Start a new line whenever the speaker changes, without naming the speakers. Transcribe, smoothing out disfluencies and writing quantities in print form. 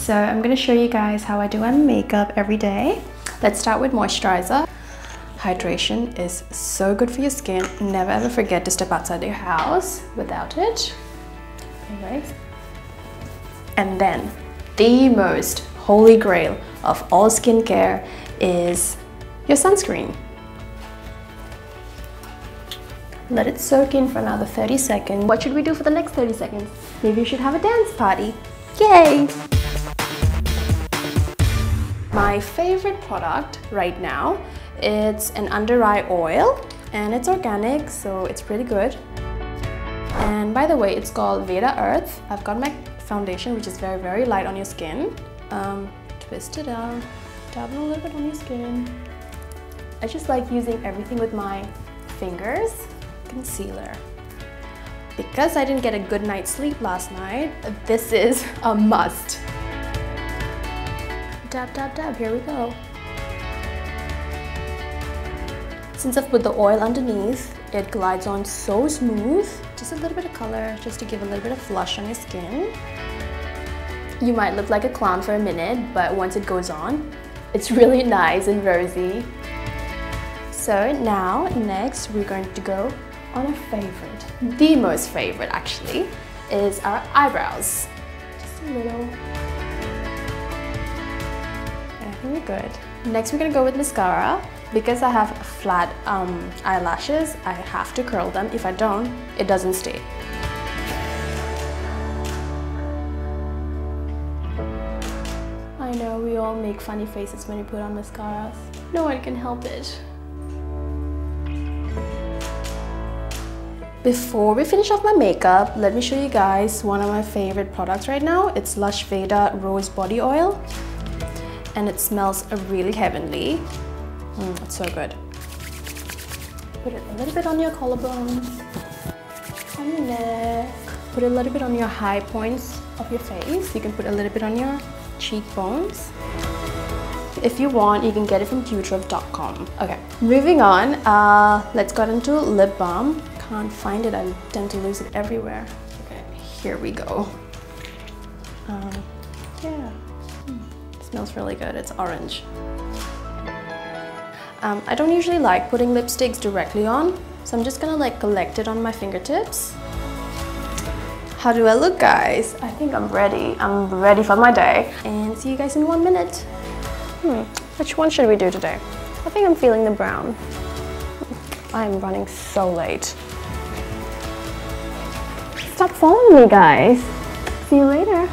So I'm going to show you guys how I do my makeup every day. Let's start with moisturizer. Hydration is so good for your skin. Never ever forget to step outside your house without it. Anyways. And then the most holy grail of all skincare is your sunscreen. Let it soak in for another 30 seconds. What should we do for the next 30 seconds? Maybe you should have a dance party. Yay! My favorite product right now, it's an under eye oil and it's organic, so it's pretty good. And by the way, it's called Veda Earth. I've got my foundation, which is very, very light on your skin. Twist it out, dab it a little bit on your skin. I just like using everything with my fingers. Concealer. Because I didn't get a good night's sleep last night, this is a must. Dab, dab, dab, here we go. Since I've put the oil underneath, it glides on so smooth. Just a little bit of color, just to give a little bit of flush on your skin. You might look like a clown for a minute, but once it goes on, it's really nice and rosy. So now, next, we're going to go on a favorite. The most favorite, actually, is our eyebrows. Just a little. I think we're good. Next, we're gonna go with mascara. Because I have flat eyelashes, I have to curl them. If I don't, it doesn't stay. I know we all make funny faces when we put on mascaras. No one can help it. Before we finish off my makeup, let me show you guys one of my favorite products right now. It's LUSHVEDA Rose Body Oil. And it smells really heavenly. It's so good. Put it a little bit on your collarbones, on your neck. Put a little bit on your high points of your face. You can put a little bit on your cheekbones. If you want, you can get it from qtrip.com. Okay, moving on. Let's get into lip balm. Can't find it. I tend to lose it everywhere. Okay, here we go. Yeah, it smells really good. It's orange. I don't usually like putting lipsticks directly on, so I'm just gonna like collect it on my fingertips. How do I look, guys? I think I'm ready. I'm ready for my day. And see you guys in 1 minute. Which one should we do today? I think I'm feeling the brown. I'm running so late. Stop following me, guys. See you later.